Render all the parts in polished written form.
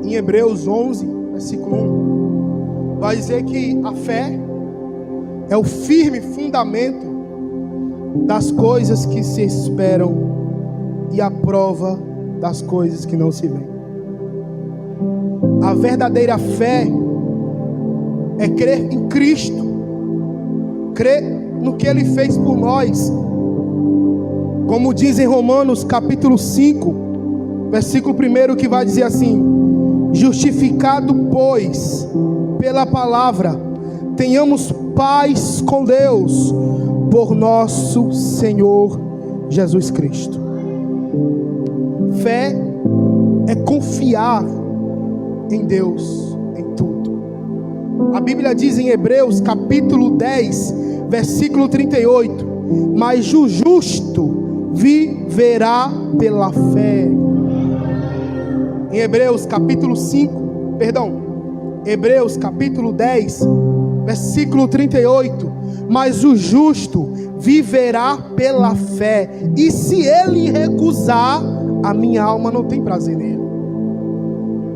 em Hebreus 11, versículo 1, vai dizer que a fé é o firme fundamento das coisas que se esperam e a prova das coisas que não se veem. A verdadeira fé é crer em Cristo, crer no que Ele fez por nós. Como diz em Romanos capítulo 5, versículo 1, que vai dizer assim: justificado, pois, pela palavra, tenhamos paz com Deus, por nosso Senhor Jesus Cristo. Fé é confiar em Deus em tudo. A Bíblia diz em Hebreus capítulo 10, versículo 38: mas o justo viverá pela fé. Em Hebreus capítulo 10, versículo 38: mas o justo viverá pela fé, e se ele recusar, a minha alma não tem prazer nele.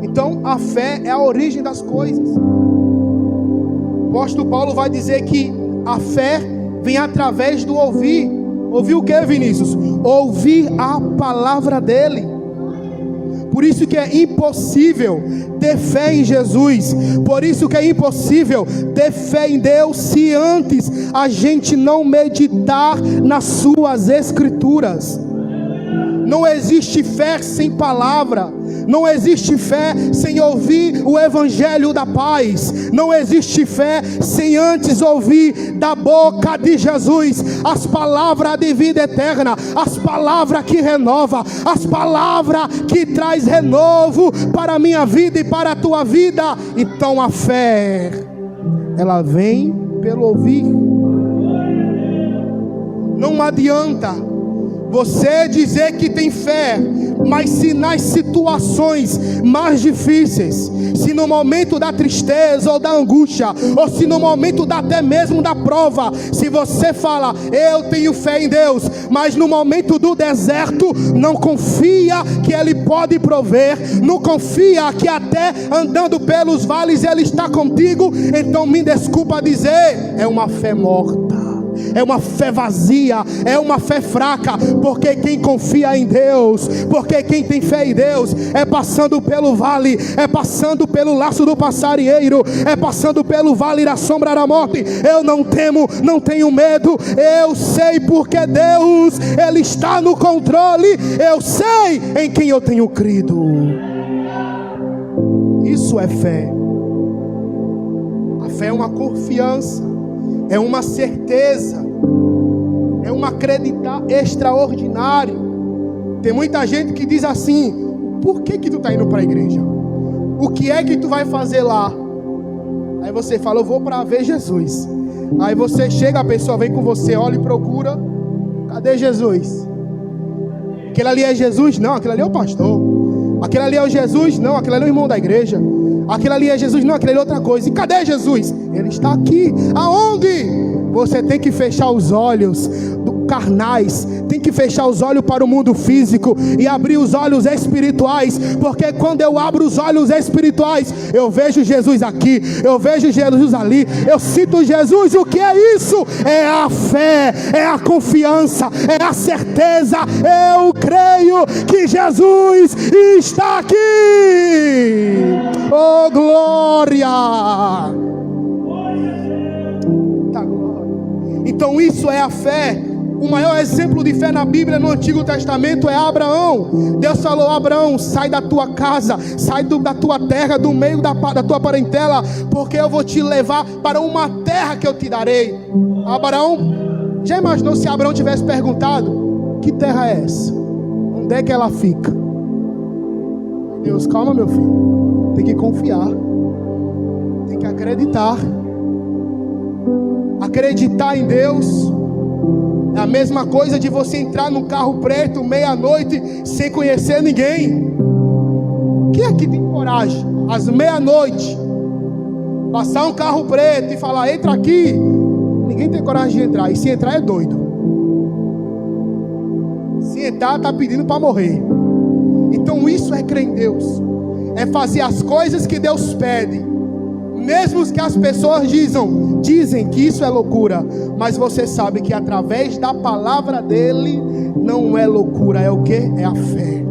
Então a fé é a origem das coisas. O apóstolo Paulo vai dizer que a fé vem através do ouvir. Ouvir o que, Vinícius? Ouvir a palavra dele. Por isso que é impossível ter fé em Jesus. Por isso que é impossível ter fé em Deus se antes a gente não meditar nas suas escrituras. Não existe fé sem palavra. Não existe fé sem ouvir o evangelho da paz. Não existe fé sem antes ouvir da boca de Jesus as palavras de vida eterna, as palavras que renova, as palavras que traz renovo para a minha vida e para a tua vida. Então a fé, ela vem pelo ouvir. Não adianta você dizer que tem fé, mas se nas situações mais difíceis, se no momento da tristeza ou da angústia, ou se no momento até mesmo da prova, se você fala, eu tenho fé em Deus, mas no momento do deserto, não confia que Ele pode prover, não confia que até andando pelos vales Ele está contigo, então me desculpa dizer, é uma fé morta. É uma fé vazia, é uma fé fraca, porque quem confia em Deus, porque quem tem fé em Deus, é passando pelo vale, é passando pelo laço do passarinheiro, é passando pelo vale da sombra da morte. Eu não temo, não tenho medo, eu sei porque Deus, Ele está no controle, eu sei em quem eu tenho crido. Isso é fé. A fé é uma confiança, é uma certeza, é um acreditar extraordinário. Tem muita gente que diz assim: por que tu está indo para a igreja? O que é que tu vai fazer lá? Aí você fala: eu vou para ver Jesus. Aí você chega, a pessoa vem com você, olha e procura: cadê Jesus? Aquele ali é Jesus? Não, aquele ali é o pastor. Aquele ali é o Jesus? Não, aquele ali é o irmão da igreja. Aquele ali é Jesus? Não, aquele ali é outra coisa. E cadê Jesus? Ele está aqui. Aonde? Você tem que fechar os olhos carnais, tem que fechar os olhos para o mundo físico e abrir os olhos espirituais, porque quando eu abro os olhos espirituais, eu vejo Jesus aqui, eu vejo Jesus ali, eu sinto Jesus. O que é isso? É a fé, é a confiança, é a certeza. Eu creio que Jesus está aqui. Oh glória! Então isso é a fé. O maior exemplo de fé na Bíblia, no Antigo Testamento, é Abraão. Deus falou: Abraão, sai da tua casa, sai da tua terra, do meio da tua parentela, porque eu vou te levar para uma terra que eu te darei. Abraão, já imaginou se Abraão tivesse perguntado: que terra é essa? Onde é que ela fica? Deus, calma meu filho, tem que confiar, tem que acreditar. Acreditar em Deus é a mesma coisa de você entrar num carro preto meia-noite sem conhecer ninguém. Quem aqui tem coragem, às meia-noite, passar um carro preto e falar: entra aqui? Ninguém tem coragem de entrar. E se entrar é doido. Se entrar está pedindo para morrer. Então isso é crer em Deus. é fazer as coisas que Deus pede, mesmo que as pessoas dizem que isso é loucura, mas você sabe que através da palavra dele não é loucura, é o que? É a fé.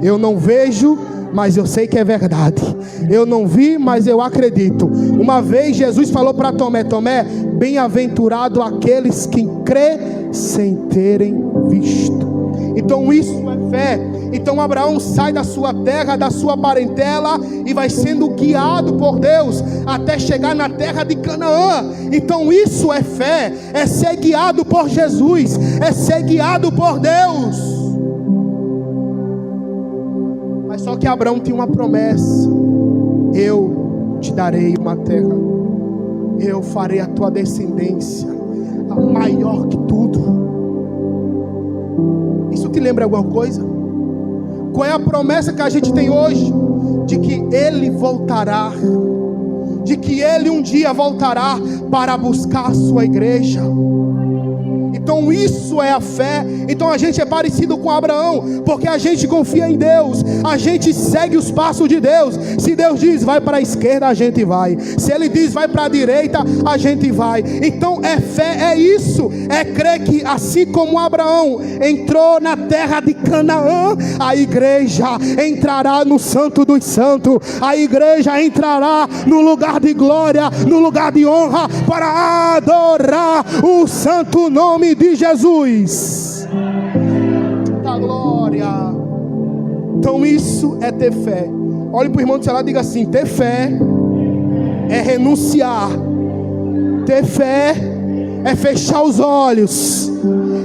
Eu não vejo, mas eu sei que é verdade. Eu não vi, mas eu acredito. Uma vez Jesus falou para Tomé: Tomé, bem-aventurado aqueles que crê sem terem visto. Então isso é fé. Então Abraão sai da sua terra, da sua parentela, e vai sendo guiado por Deus até chegar na terra de Canaã. Então isso é fé, é ser guiado por Jesus, é ser guiado por Deus. Mas só que Abraão tinha uma promessa: eu te darei uma terra, eu farei a tua descendência a maior que tudo. Isso te lembra alguma coisa? Qual é a promessa que a gente tem hoje? De que Ele voltará, de que Ele um dia voltará para buscar a sua igreja. Então isso é a fé. Então a gente é parecido com Abraão, porque a gente confia em Deus, a gente segue os passos de Deus. Se Deus diz vai para a esquerda, a gente vai. Se Ele diz vai para a direita, a gente vai. Então é fé, é isso, é crer que assim como Abraão entrou na terra de Canaã, a igreja entrará no Santo dos Santos, a igreja entrará no lugar de glória, no lugar de honra, para adorar o santo nome de Jesus. Da glória. Então isso é ter fé. Olhe para o irmão do seu lado e diga assim: ter fé é renunciar. Ter fé é fechar os olhos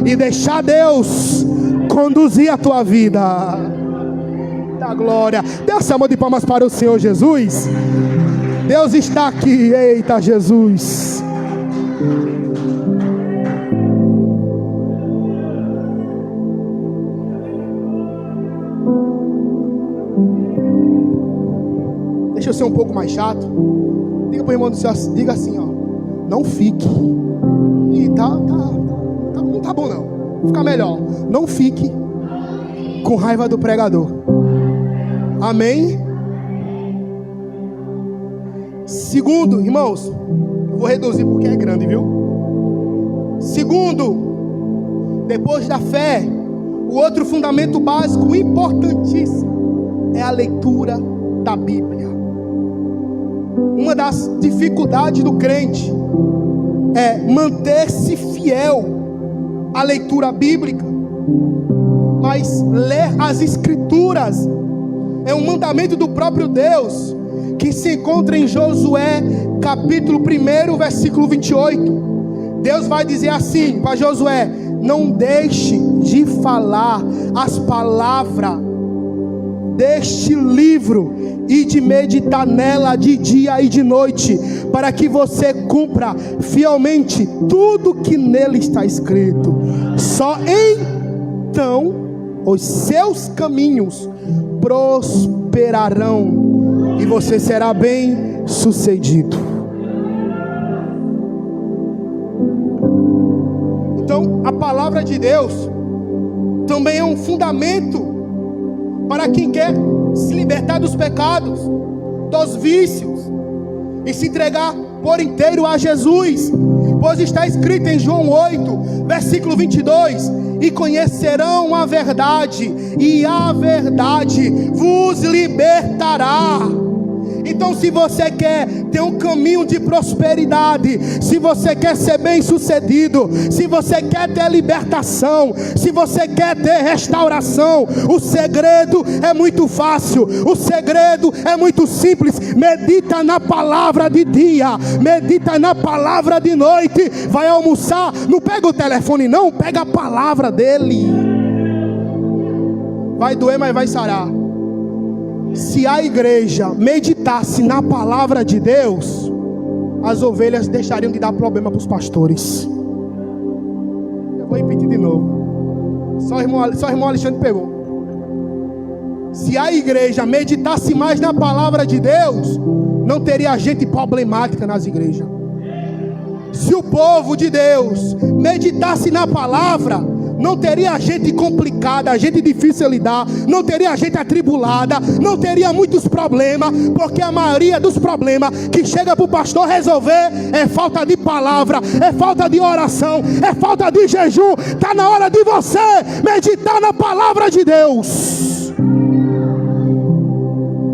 e deixar Deus conduzir a tua vida. Da glória. Dê uma salva de palmas para o Senhor Jesus. Deus está aqui. Eita Jesus. Deixa eu ser um pouco mais chato. Diga para o irmão do céu, diga assim, ó: não fique. E não tá bom não. Vou ficar melhor. Não fique com raiva do pregador. Amém? Segundo, irmãos, eu vou reduzir porque é grande, viu? Segundo, depois da fé, o outro fundamento básico importantíssimo é a leitura da Bíblia. Uma das dificuldades do crente é manter-se fiel à leitura bíblica, mas ler as Escrituras é um mandamento do próprio Deus, que se encontra em Josué capítulo 1, versículo 28. Deus vai dizer assim para Josué: não deixe de falar as palavras deste livro e de meditar nela de dia e de noite, para que você cumpra fielmente tudo que nele está escrito. Só então os seus caminhos prosperarão e você será bem sucedido. Então a palavra de Deus também é um fundamento para quem quer se libertar dos pecados, dos vícios, e se entregar por inteiro a Jesus. Pois está escrito em João 8, versículo 22: e conhecerão a verdade, e a verdade vos libertará. Então, se você quer ter um caminho de prosperidade, se você quer ser bem sucedido, se você quer ter libertação, se você quer ter restauração, o segredo é muito fácil, o segredo é muito simples. Medita na palavra de dia, medita na palavra de noite. Vai almoçar, não pega o telefone não, pega a palavra dele. Vai doer, mas vai sarar. Se a igreja meditasse na palavra de Deus, as ovelhas deixariam de dar problema para os pastores. Eu vou repetir de novo. Só o irmão Alexandre pegou. Se a igreja meditasse mais na palavra de Deus, não teria gente problemática nas igrejas. Se o povo de Deus meditasse na palavra, não teria gente complicada, gente difícil de lidar, não teria gente atribulada, não teria muitos problemas, porque a maioria dos problemas que chega para o pastor resolver é falta de palavra, é falta de oração, é falta de jejum. Está na hora de você meditar na palavra de Deus.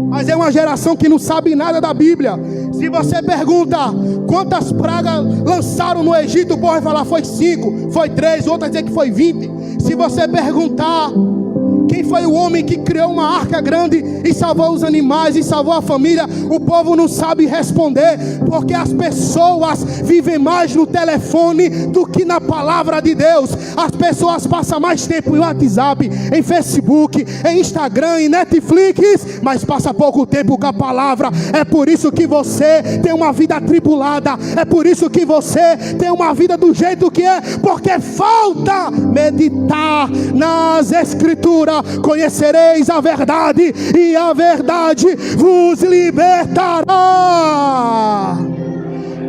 Mas é uma geração que não sabe nada da Bíblia. Se você pergunta quantas pragas lançaram no Egito, o povo vai falar foi 5, foi 3, outro vai dizer que foi 20. Se você perguntar quem foi o homem que criou uma arca grande e salvou os animais e salvou a família, o povo não sabe responder, porque as pessoas vivem mais no telefone do que na palavra de Deus. As pessoas passam mais tempo em WhatsApp, em Facebook, em Instagram, em Netflix, mas passa pouco tempo com a palavra. É por isso que você tem uma vida atribulada, é por isso que você tem uma vida do jeito que é, porque falta meditar nas Escrituras. Conhecereis a verdade e a verdade vos libertará.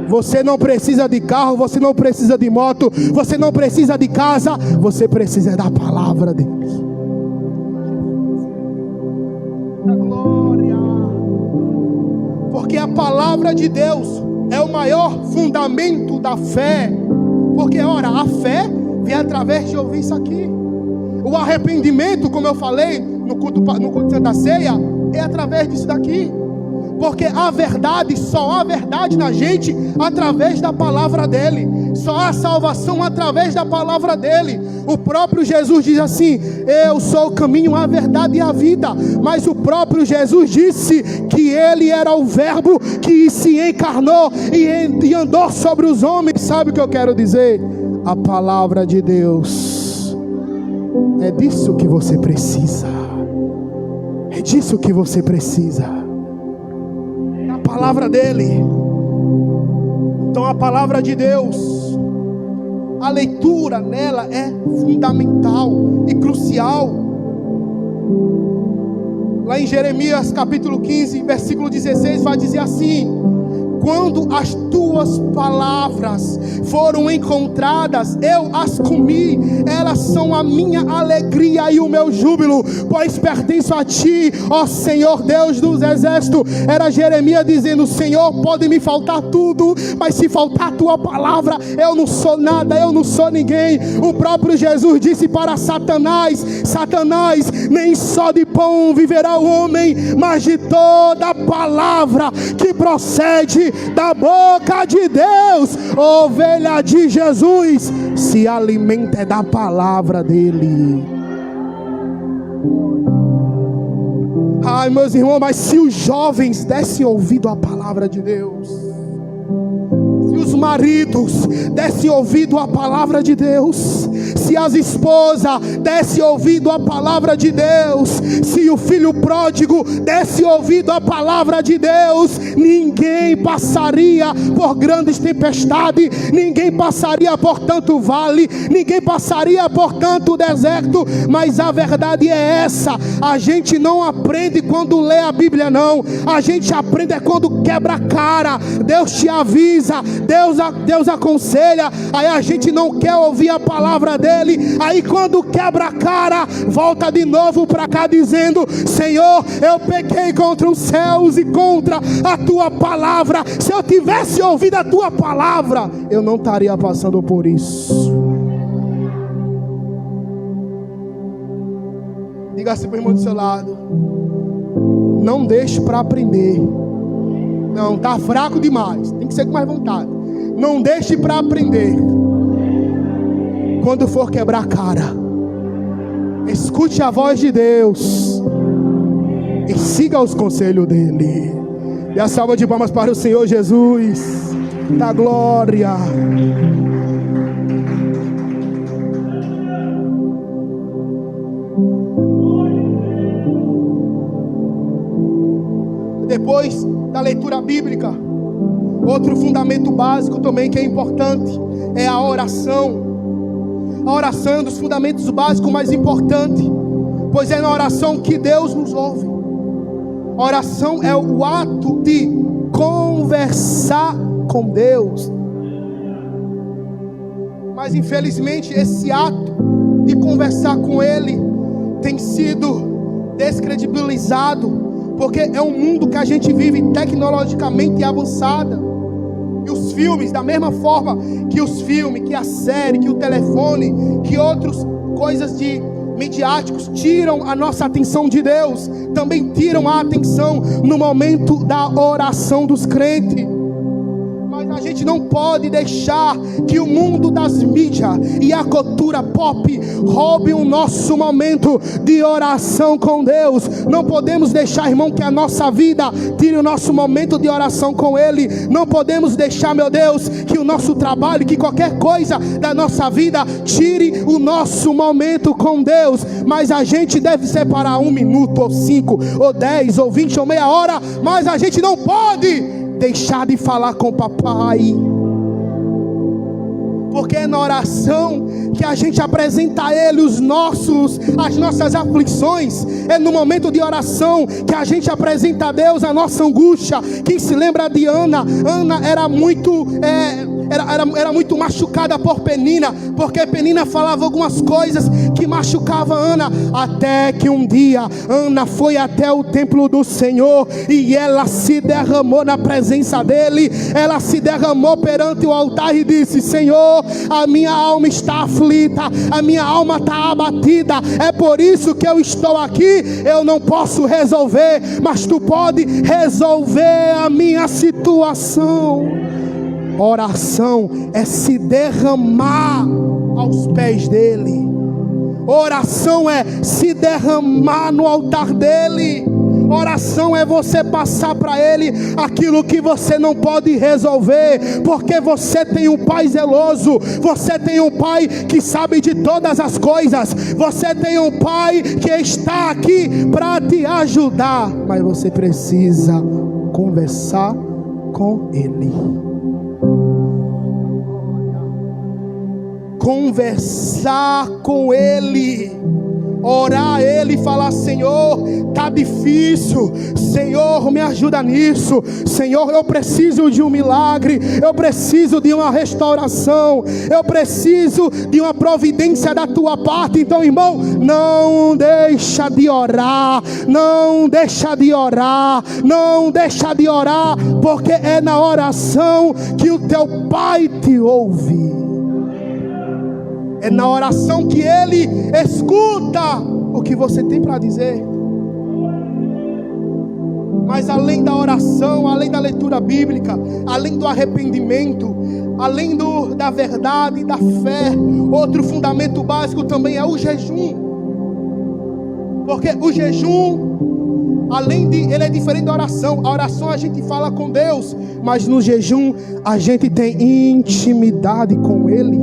Você não precisa de carro, você não precisa de moto, você não precisa de casa, você precisa da palavra de Deus. Da glória. Porque a palavra de Deus é o maior fundamento da fé. Porque ora, a fé vem através de ouvir isso aqui. O arrependimento, como eu falei no culto de Santa Ceia, é através disso daqui. Porque a verdade, só há verdade na gente através da palavra dele. Só há salvação através da palavra dele. O próprio Jesus diz assim: eu sou o caminho, a verdade e a vida. Mas o próprio Jesus disse que ele era o verbo que se encarnou e andou sobre os homens. Sabe o que eu quero dizer? A palavra de Deus. É disso que você precisa. É disso que você precisa. É a palavra dele. Então a palavra de Deus, a leitura nela é fundamental e crucial. Lá em Jeremias capítulo 15, versículo 16, vai dizer assim: quando as tuas palavras foram encontradas, eu as comi, elas são a minha alegria e o meu júbilo, pois pertenço a ti, ó Senhor Deus dos exércitos. Era Jeremias dizendo: Senhor, pode me faltar tudo, mas se faltar a tua palavra, eu não sou nada, eu não sou ninguém. O próprio Jesus disse para Satanás: Satanás, nem só de pão viverá o homem, mas de toda palavra que procede da boca de Deus. Ovelha de Jesus se alimenta da palavra dele. Ai, meus irmãos, mas se os jovens dessem ouvido à palavra de Deus, se os maridos dessem ouvido à palavra de Deus, se as esposas dessem ouvido à palavra de Deus, se o filho pródigo desse ouvido à palavra de Deus, ninguém passaria por grandes tempestades, ninguém passaria por tanto vale, ninguém passaria por tanto deserto. Mas a verdade é essa: a gente não aprende quando lê a Bíblia, não. A gente aprende é quando quebra a cara. Deus te avisa, Deus aconselha, aí a gente não quer ouvir a palavra dele. Aí quando quebra a cara, volta de novo para cá dizendo: Senhor, eu pequei contra os céus e contra a tua palavra. Se eu tivesse ouvido a tua palavra, eu não estaria passando por isso. Diga assim para o irmão do seu lado: não deixe para aprender. Não, está fraco demais, tem que ser com mais vontade. Não deixe para aprender. Quando for quebrar a cara, escute a voz de Deus e siga os conselhos dele. E a salva de palmas para o Senhor Jesus, da glória. Depois da leitura bíblica, outro fundamento básico também que é importante é a oração. A oração é um dos fundamentos básicos mais importantes, pois é na oração que Deus nos ouve. A oração é o ato de conversar com Deus. Mas infelizmente esse ato de conversar com Ele tem sido descredibilizado, porque é um mundo que a gente vive tecnologicamente avançada. E os filmes, da mesma forma que os filmes, que a série, que o telefone, que outras coisas de midiáticos tiram a nossa atenção de Deus, também tiram a atenção no momento da oração dos crentes. Mas a gente não pode deixar que o mundo das mídias e a cultura pop roube o nosso momento de oração com Deus. Não podemos deixar, irmão, que a nossa vida tire o nosso momento de oração com Ele. Não podemos deixar, meu Deus, que o nosso trabalho, que qualquer coisa da nossa vida tire o nosso momento com Deus. Mas a gente deve separar 1 minuto, ou 5, ou 10, ou 20, ou meia hora. Mas a gente não pode deixar de falar com o papai, porque é na oração que a gente apresenta a Ele as nossas aflições. É no momento de oração que a gente apresenta a Deus a nossa angústia. Quem se lembra de Ana? Ana era muito machucada por Penina, porque Penina falava algumas coisas que machucavam Ana, até que um dia Ana foi até o templo do Senhor e ela se derramou na presença dele. Ela se derramou perante o altar e disse: Senhor, a minha alma está aflita, a minha alma está abatida, é por isso que eu estou aqui. Eu não posso resolver, mas tu pode resolver a minha situação. Oração é se derramar aos pés dele. Oração é se derramar no altar dele. Oração é você passar para Ele aquilo que você não pode resolver, porque você tem um Pai zeloso, você tem um Pai que sabe de todas as coisas, você tem um Pai que está aqui para te ajudar, mas você precisa conversar com Ele. Conversar com Ele, orar a Ele e falar: Senhor, está difícil, Senhor, me ajuda nisso, Senhor, eu preciso de um milagre, eu preciso de uma restauração, eu preciso de uma providência da tua parte. Então, irmão, não deixa de orar, não deixa de orar, não deixa de orar, porque é na oração que o teu Pai te ouve. É na oração que Ele escuta o que você tem para dizer. Mas além da oração, além da leitura bíblica, além do arrependimento, além da verdade e da fé, outro fundamento básico também é o jejum. Porque o jejum, ele é diferente da oração. A oração a gente fala com Deus, mas no jejum a gente tem intimidade com Ele.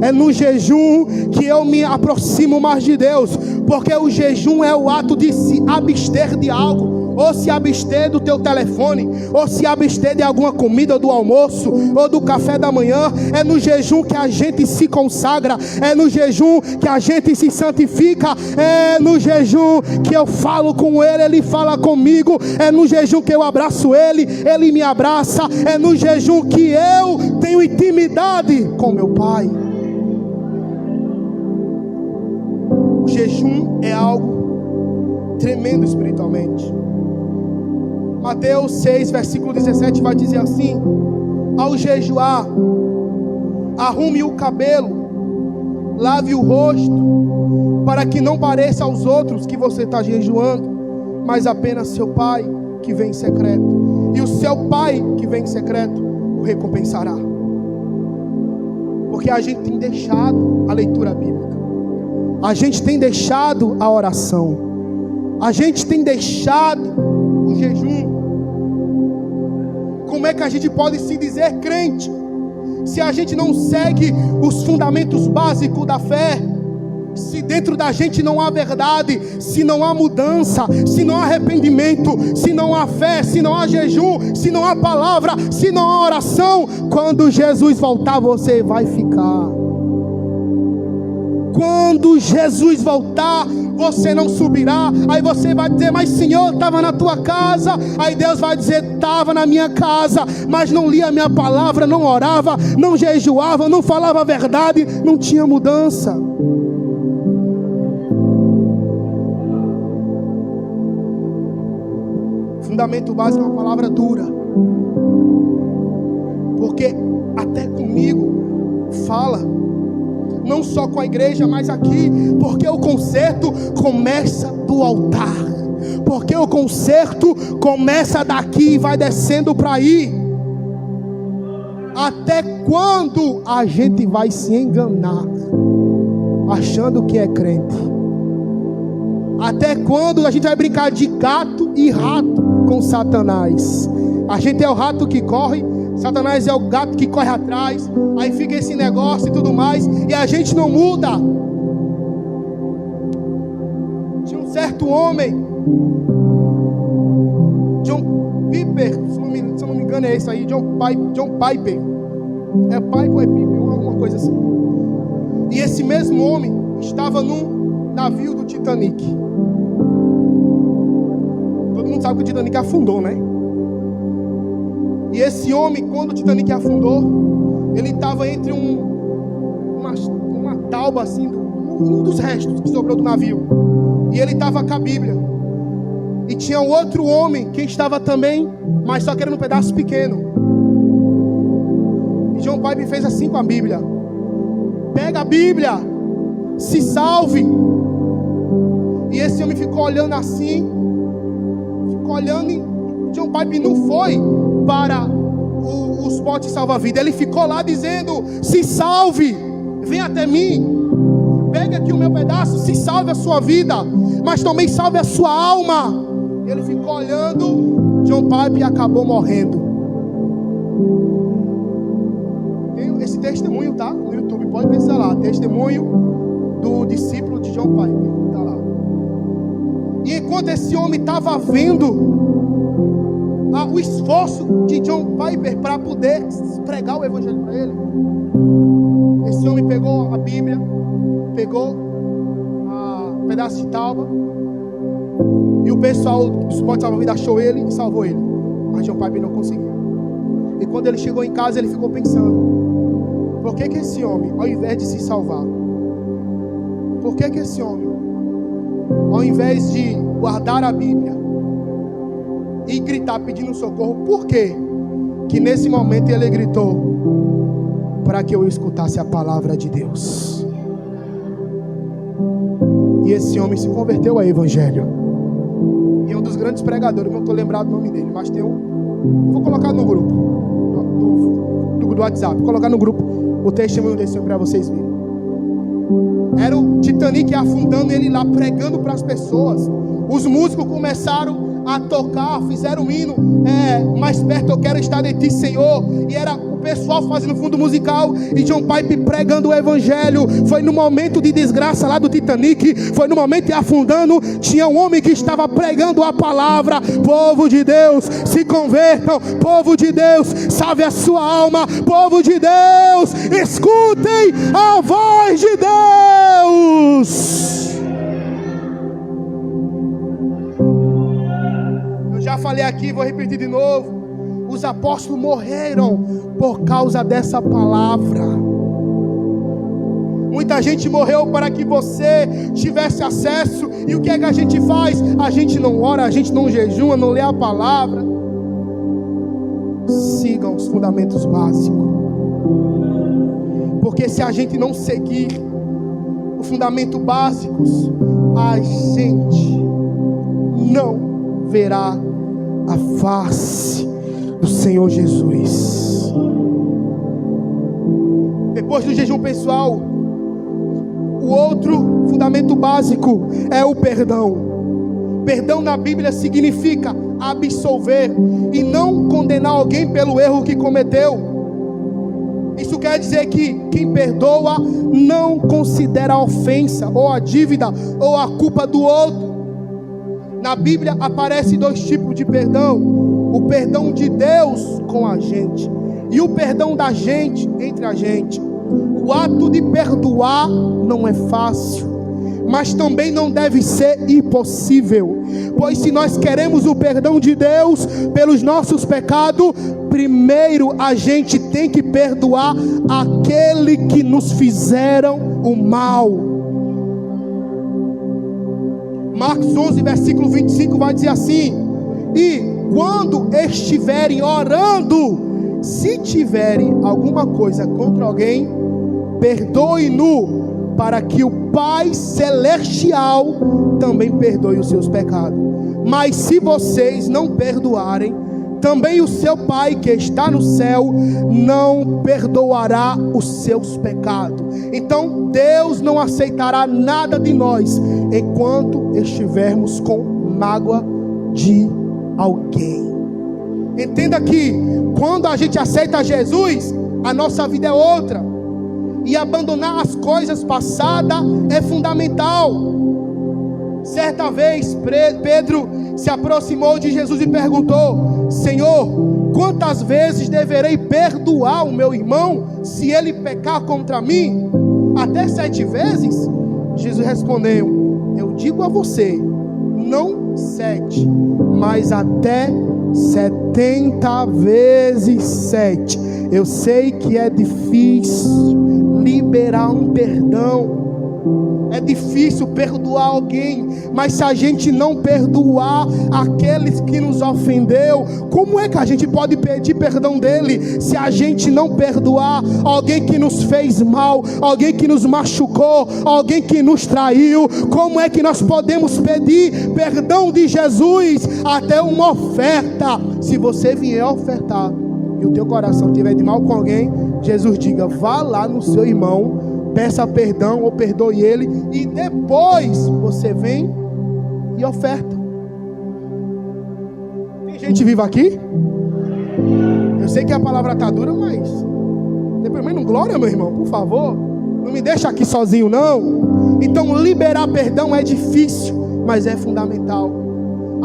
É no jejum que eu me aproximo mais de Deus, porque o jejum é o ato de se abster de algo, ou se abster do teu telefone, ou se abster de alguma comida, ou do almoço, ou do café da manhã. É no jejum que a gente se consagra, é no jejum que a gente se santifica, é no jejum que eu falo com Ele, Ele fala comigo, é no jejum que eu abraço Ele, Ele me abraça, é no jejum que eu tenho intimidade com meu Pai. O jejum é algo tremendo espiritualmente. Mateus 6, versículo 17 vai dizer assim: ao jejuar, arrume o cabelo, lave o rosto, para que não pareça aos outros que você está jejuando, mas apenas seu Pai que vem em secreto. E o seu Pai que vem em secreto o recompensará. Porque a gente tem deixado a leitura bíblica, a gente tem deixado a oração, a gente tem deixado o jejum. Como é que a gente pode se dizer crente se a gente não segue os fundamentos básicos da fé? Se dentro da gente não há verdade, se não há mudança, se não há arrependimento, se não há fé, se não há jejum, se não há palavra, se não há oração, quando Jesus voltar você vai ficar. Quando Jesus voltar, você não subirá. Aí você vai dizer: mas Senhor, estava na tua casa. Aí Deus vai dizer: estava na minha casa, mas não lia a minha palavra, não orava, não jejuava, não falava a verdade, não tinha mudança. Fundamento básico é uma palavra dura, porque até comigo fala, não só com a igreja, mas aqui, porque o conserto começa do altar, porque o conserto começa daqui e vai descendo para aí. Até quando a gente vai se enganar achando que é crente? Até quando a gente vai brincar de gato e rato com Satanás? A gente é o rato que corre, Satanás é o gato que corre atrás. Aí fica esse negócio e tudo mais, e a gente não muda. Tinha um certo homem, John Piper, se eu não me engano é isso aí, John Piper. É Piper ou é Piper, alguma coisa assim. E esse mesmo homem estava num navio do Titanic. Todo mundo sabe que o Titanic afundou, né? E esse homem, quando o Titanic afundou, ele estava entre uma tauba assim, um dos restos que sobrou do navio. E ele estava com a Bíblia. E tinha um outro homem que estava também, mas só que era num pedaço pequeno. E John Piper fez assim com a Bíblia: pega a Bíblia, se salve. E esse homem ficou olhando assim, ficou olhando, e John Piper não foi para os botes salva-vida. Ele ficou lá dizendo: se salve, vem até mim, pega aqui o meu pedaço, se salve a sua vida, mas também salve a sua alma. Ele ficou olhando, John Piper acabou morrendo. Tem esse testemunho, tá? No YouTube, pode pensar lá, testemunho do discípulo de John Piper, tá lá. E enquanto esse homem estava vendo o esforço de John Piper para poder pregar o evangelho para ele, esse homem pegou a Bíblia, pegou um pedaço de tábua, e o pessoal dos botes salva-vida achou ele e salvou ele, mas John Piper não conseguiu. E quando ele chegou em casa, ele ficou pensando: por que esse homem, ao invés de se salvar, por que esse homem, ao invés de guardar a Bíblia e gritar pedindo socorro, por que nesse momento ele gritou para que eu escutasse a palavra de Deus? E esse homem se converteu ao evangelho. E é um dos grandes pregadores, não estou lembrado do nome dele, mas tem vou colocar no grupo do WhatsApp, vou colocar no grupo o testemunho desse homem para vocês verem. Era o Titanic afundando, ele lá pregando para as pessoas. Os músicos começaram a tocar, fizeram um hino, mais perto eu quero estar de ti, Senhor. E era o pessoal fazendo fundo musical e John Piper pregando o evangelho. Foi no momento de desgraça lá do Titanic, foi no momento de afundando, tinha um homem que estava pregando a palavra: povo de Deus, se convertam, povo de Deus, salve a sua alma, povo de Deus, escutem a voz de Deus. Já falei aqui, vou repetir de novo: os apóstolos morreram por causa dessa palavra. Muita gente morreu para que você tivesse acesso. E o que é que a gente faz? A gente não ora, a gente não jejua, não lê a palavra. Sigam os fundamentos básicos, porque se a gente não seguir os fundamentos básicos, a gente não verá a face do Senhor Jesus. Depois do jejum pessoal, o outro fundamento básico é o perdão. Perdão na Bíblia significa absolver e não condenar alguém pelo erro que cometeu. Isso quer dizer que quem perdoa não considera a ofensa ou a dívida ou a culpa do outro. Na Bíblia aparecem dois tipos de perdão: o perdão de Deus com a gente e o perdão da gente entre a gente. O ato de perdoar não é fácil, mas também não deve ser impossível, pois se nós queremos o perdão de Deus pelos nossos pecados, primeiro a gente tem que perdoar aquele que nos fizeram o mal. Marcos 11, versículo 25 vai dizer assim: e quando estiverem orando, se tiverem alguma coisa contra alguém, perdoe-no, para que o Pai Celestial também perdoe os seus pecados. Mas se vocês não perdoarem, também o seu Pai que está no céu não perdoará os seus pecados. Então Deus não aceitará nada de nós enquanto estivermos com mágoa de alguém. Entenda que quando a gente aceita Jesus, a nossa vida é outra. E abandonar as coisas passadas é fundamental. Certa vez Pedro se aproximou de Jesus e perguntou: Senhor, quantas vezes deverei perdoar o meu irmão se ele pecar contra mim? Até 7 vezes? Jesus respondeu: eu digo a você, não 7, mas até 70 vezes 7. Eu sei que é difícil liberar um perdão, é difícil perdoar alguém, mas se a gente não perdoar aqueles que nos ofendeu, como é que a gente pode pedir perdão dele? Se a gente não perdoar alguém que nos fez mal, alguém que nos machucou, alguém que nos traiu, como é que nós podemos pedir perdão de Jesus? Até uma oferta, se você vier ofertar e o teu coração tiver de mal com alguém, Jesus diga: vá lá no seu irmão, peça perdão ou perdoe ele, e depois você vem e oferta. Tem gente viva aqui? Eu sei que a palavra está dura, mas depois não glória, meu irmão, por favor, não me deixa aqui sozinho não. Então liberar perdão é difícil, mas é fundamental.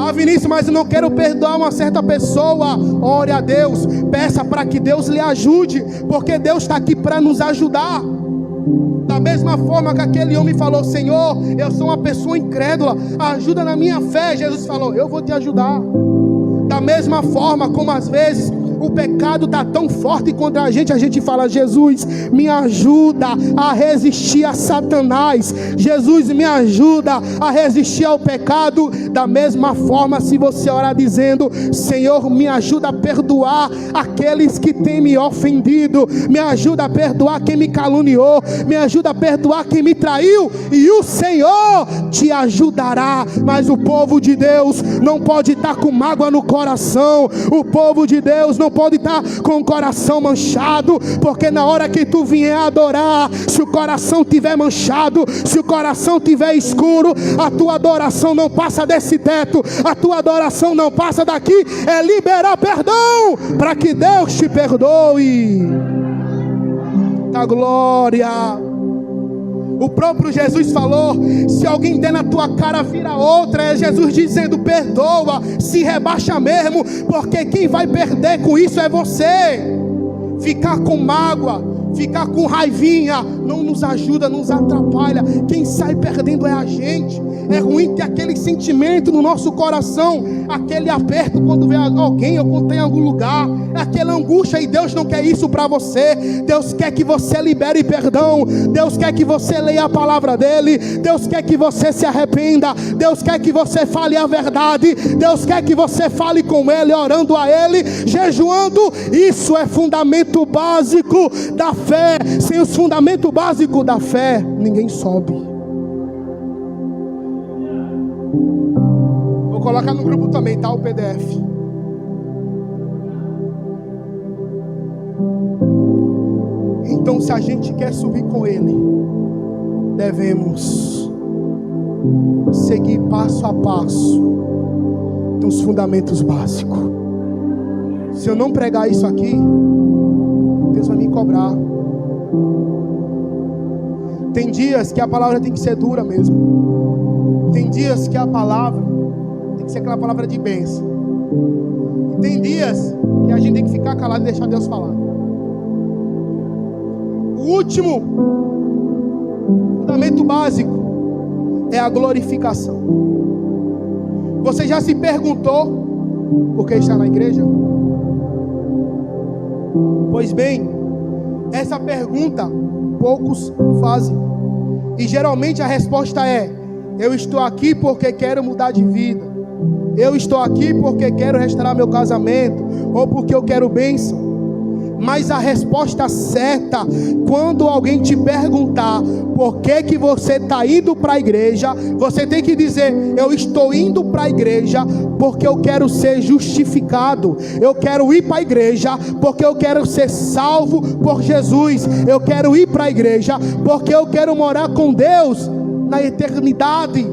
Ah, Vinícius, mas eu não quero perdoar uma certa pessoa. Ore a Deus, peça para que Deus lhe ajude, porque Deus está aqui para nos ajudar. Da mesma forma que aquele homem falou: Senhor, eu sou uma pessoa incrédula, ajuda na minha fé. Jesus falou: eu vou te ajudar. Da mesma forma como às vezes o pecado está tão forte contra a gente fala: Jesus, me ajuda a resistir a Satanás. Jesus, me ajuda a resistir ao pecado. Da mesma forma, se você orar dizendo: Senhor, me ajuda a perdoar aqueles que têm me ofendido, me ajuda a perdoar quem me caluniou, me ajuda a perdoar quem me traiu, e o Senhor te ajudará. Mas o povo de Deus não pode estar com mágoa no coração. O povo de Deus não pode estar com o coração manchado, porque na hora que tu vier adorar, se o coração tiver manchado, se o coração tiver escuro, a tua adoração não passa desse teto, a tua adoração não passa daqui. É liberar perdão para que Deus te perdoe. Da glória. O próprio Jesus falou: se alguém der na tua cara, vira outra. É Jesus dizendo: perdoa, se rebaixa mesmo, porque quem vai perder com isso é você. Ficar com mágoa, ficar com raivinha não nos ajuda, nos atrapalha. Quem sai perdendo é a gente. É ruim ter aquele sentimento no nosso coração, aquele aperto quando vê alguém ou quando tem em algum lugar, aquela angústia, e Deus não quer isso para você. Deus quer que você libere perdão. Deus quer que você leia a palavra dele. Deus quer que você se arrependa. Deus quer que você fale a verdade. Deus quer que você fale com ele, orando a ele, jejuando. Isso é fundamento básico da fé. Sem os fundamentos básicos da fé, ninguém sobe. Vou colocar no grupo também, tá? O PDF. Então, se a gente quer subir com ele, devemos seguir passo a passo dos fundamentos básicos. Se eu não pregar isso aqui, Deus vai me cobrar. Tem dias que a palavra tem que ser dura mesmo. Tem dias que a palavra tem que ser aquela palavra de bênção. E tem dias que a gente tem que ficar calado e deixar Deus falar. O último fundamento básico é a glorificação. Você já se perguntou por que está na igreja? Pois bem, essa pergunta poucos fazem. E geralmente a resposta é: eu estou aqui porque quero mudar de vida. eu estou aqui porque quero restaurar meu casamento, ou porque eu quero bênção. Mas a resposta certa, quando alguém te perguntar por que você está indo para a igreja, você tem que dizer: eu estou indo para a igreja porque eu quero ser justificado. Eu quero ir para a igreja porque eu quero ser salvo por Jesus. Eu quero ir para a igreja porque eu quero morar com Deus na eternidade.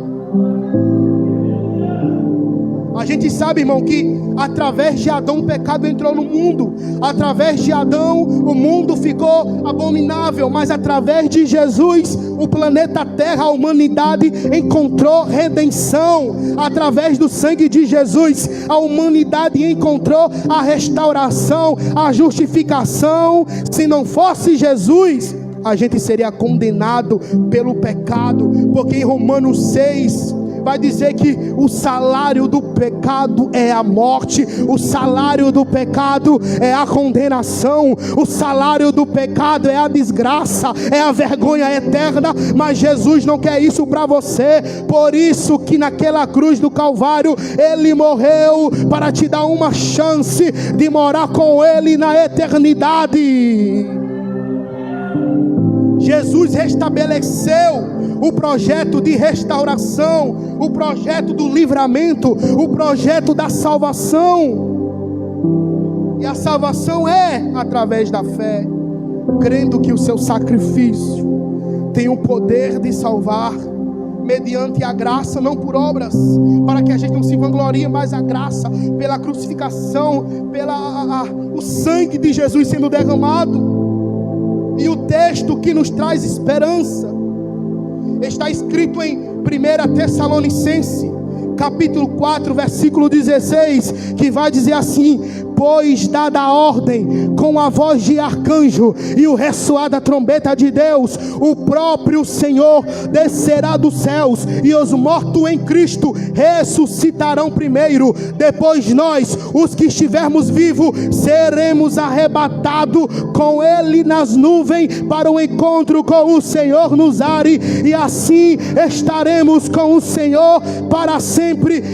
A gente sabe, irmão, que através de Adão o pecado entrou no mundo. Através de Adão o mundo ficou abominável. Mas através de Jesus, o planeta Terra, a humanidade encontrou redenção. Através do sangue de Jesus, a humanidade encontrou a restauração, a justificação. Se não fosse Jesus, a gente seria condenado pelo pecado. Porque em Romanos 6... vai dizer que o salário do pecado é a morte, o salário do pecado é a condenação, o salário do pecado é a desgraça, é a vergonha eterna. Mas Jesus não quer isso para você. Por isso que naquela cruz do Calvário Ele morreu para te dar uma chance de morar com Ele na eternidade. Jesus restabeleceu o projeto de restauração, o projeto do livramento, o projeto da salvação. E a salvação é através da fé, crendo que o seu sacrifício tem o poder de salvar, mediante a graça, não por obras, para que a gente não se vanglorie, mas a graça, pela crucificação, o sangue de Jesus sendo derramado. E o texto que nos traz esperança está escrito em 1 Tessalonicenses, capítulo 4, versículo 16, que vai dizer assim: pois dada a ordem com a voz de arcanjo e o ressoar da trombeta de Deus, o próprio Senhor descerá dos céus, e os mortos em Cristo ressuscitarão primeiro. Depois nós, os que estivermos vivos, seremos arrebatados com Ele nas nuvens para o encontro com o Senhor nos ares, e assim estaremos com o Senhor para sempre.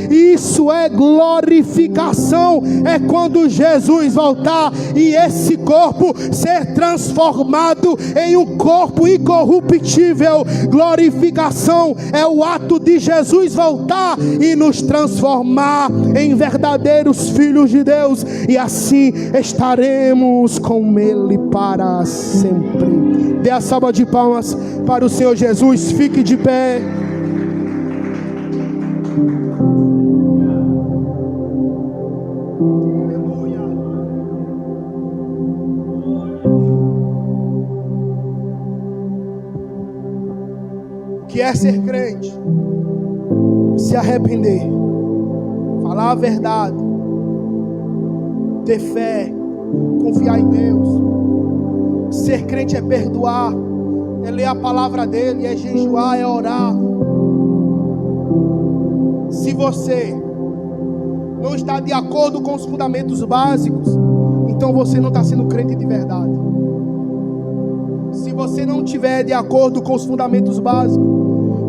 Isso é glorificação. É quando Jesus voltar e esse corpo ser transformado em um corpo incorruptível. Glorificação é o ato de Jesus voltar e nos transformar em verdadeiros filhos de Deus, e assim estaremos com Ele para sempre. Dê a salva de palmas para o Senhor Jesus. Fique de pé. O que é ser crente? Se arrepender, falar a verdade, ter fé, confiar em Deus. Ser crente é perdoar, é ler a palavra dele, é jejuar, é orar. Se você não está de acordo com os fundamentos básicos, então você não está sendo crente de verdade. Se você não estiver de acordo com os fundamentos básicos,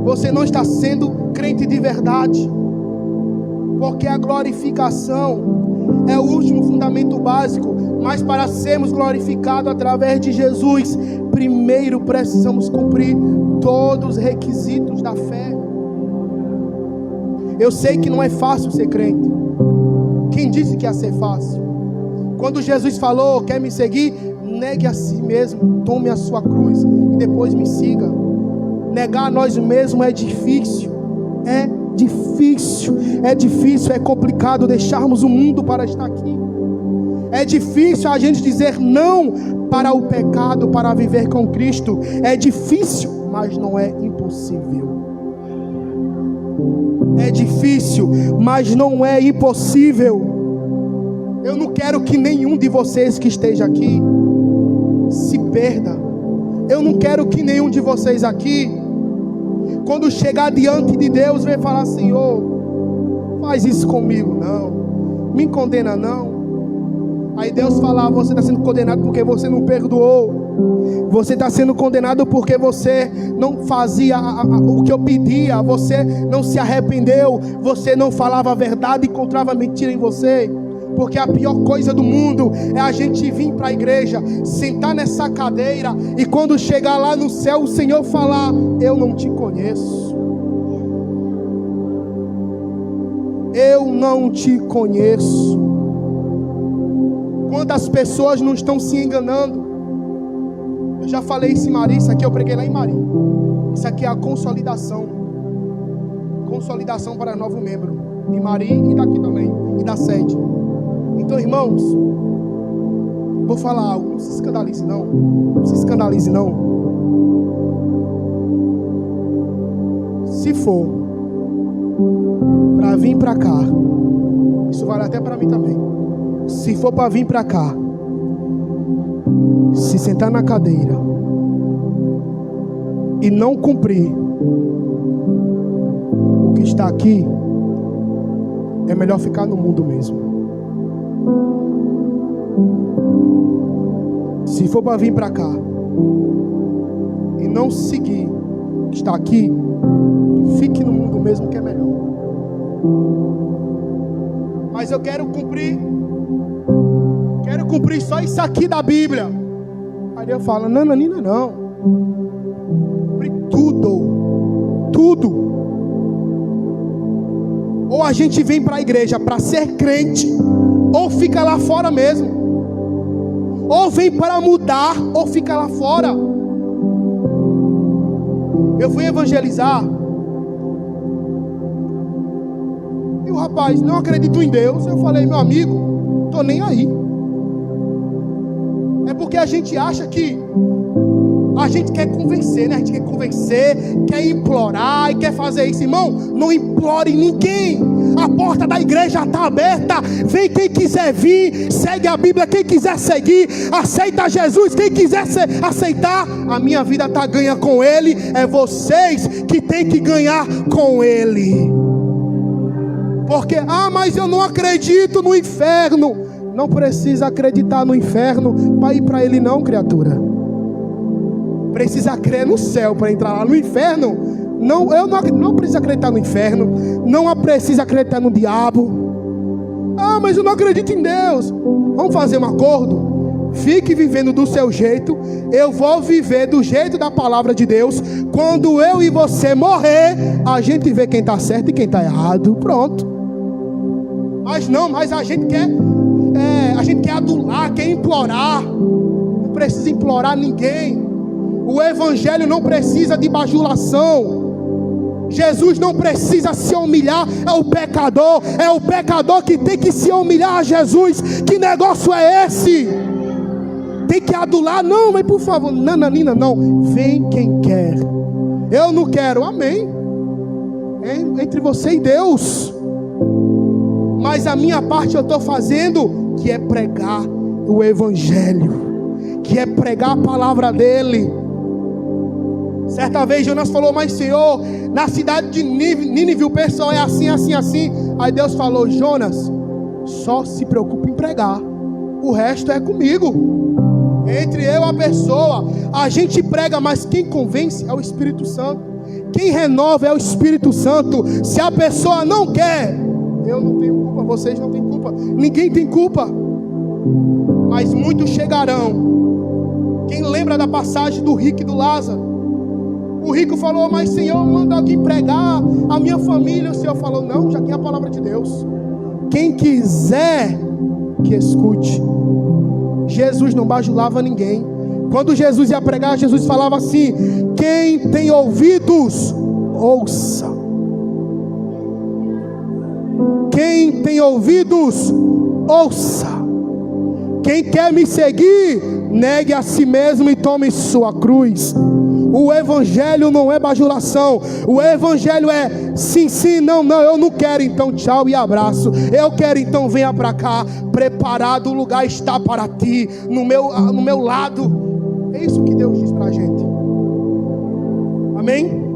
você não está sendo crente de verdade. Porque a glorificação é o último fundamento básico. Mas para sermos glorificados através de Jesus, primeiro precisamos cumprir todos os requisitos da fé. Eu sei que não é fácil ser crente. Quem disse que ia ser fácil? Quando Jesus falou: quer me seguir? Negue a si mesmo, tome a sua cruz e depois me siga. Negar a nós mesmos é difícil. É difícil, é complicado deixarmos o mundo para estar aqui. É difícil a gente dizer não para o pecado, para viver com Cristo. É difícil, mas não é impossível. É difícil, mas não é impossível. Eu não quero que nenhum de vocês que esteja aqui se perda. Eu não quero que nenhum de vocês aqui, quando chegar diante de Deus, venha falar: Senhor, faz isso comigo não, me condena não. Aí Deus fala: você está sendo condenado porque você não perdoou. Você está sendo condenado porque você não fazia o que eu pedia, você não se arrependeu, você não falava a verdade e encontrava mentira em você. Porque a pior coisa do mundo é a gente vir para a igreja, sentar nessa cadeira e quando chegar lá no céu o Senhor falar: eu não te conheço. Eu não te conheço. Quantas pessoas não estão se enganando? Eu já falei isso em Mari, isso aqui eu preguei lá em Mari. Isso aqui é a consolidação. Consolidação para novo membro. De Mari e daqui também. E da sede. Então, irmãos, vou falar algo. Não se escandalize não. Não se escandalize não. Se for para vir para cá, isso vale até para mim também. Se for para vir para cá, se sentar na cadeira e não cumprir o que está aqui, é melhor ficar no mundo mesmo. Se for para vir para cá e não seguir o que está aqui, fique no mundo mesmo, que é melhor. Mas eu quero cumprir só isso aqui da Bíblia. Aí eu falo: nananina não. Cumprir tudo. Ou a gente vem para a igreja para ser crente, ou fica lá fora mesmo. Ou vem para mudar, ou fica lá fora. Eu fui evangelizar e o rapaz: não acredito em Deus. Eu falei: meu amigo, tô nem aí. É porque a gente acha que a gente quer convencer, né? A gente quer convencer, quer implorar e quer fazer isso. Irmão, não implore ninguém. A porta da igreja está aberta. Vem quem quiser vir, segue a Bíblia quem quiser seguir, aceita Jesus quem quiser aceitar. A minha vida está ganha com Ele. É vocês que tem que ganhar com Ele. Porque, mas eu não acredito no inferno. Não precisa acreditar no inferno para ir para ele não, criatura. Precisa crer no céu para entrar lá no inferno. Não precisa acreditar no inferno. Não precisa acreditar no diabo. Mas eu não acredito em Deus. Vamos fazer um acordo? Fique vivendo do seu jeito. Eu vou viver do jeito da palavra de Deus. Quando eu e você morrer, a gente vê quem está certo e quem está errado. Pronto. Mas a gente quer adular, quer implorar. Não precisa implorar ninguém. O evangelho não precisa de bajulação. Jesus não precisa se humilhar. É o pecador que tem que se humilhar a Jesus. Que negócio é esse? Tem que adular? Não, mas por favor, nananina, não. Vem quem quer. Eu não quero, amém. É entre você e Deus. Mas a minha parte eu estou fazendo, que é pregar o evangelho, que é pregar a palavra dele. Certa vez Jonas falou: mas Senhor, na cidade de Nínive o pessoal é assim, assim, assim. Aí Deus falou: Jonas, só se preocupe em pregar, o resto é comigo. Entre eu e a pessoa, a gente prega, mas quem convence é o Espírito Santo. Quem renova é o Espírito Santo. Se a pessoa não quer, eu não tenho culpa, vocês não têm culpa, ninguém tem culpa. Mas muitos chegarão. Quem lembra da passagem do rico e do Lázaro? O rico falou: mas Senhor, manda alguém pregar a minha família. O Senhor falou: não, já tem a palavra de Deus. Quem quiser que escute. Jesus não bajulava ninguém. Quando Jesus ia pregar, Jesus falava assim: quem tem ouvidos, ouça. Quem tem ouvidos, ouça. Quem quer me seguir, negue a si mesmo e tome sua cruz. O evangelho não é bajulação. O evangelho é sim, sim, não, não, eu não quero, então tchau e abraço. Eu quero, então venha para cá. Preparado o lugar está para ti, no meu lado. É isso que Deus diz para a gente. Amém?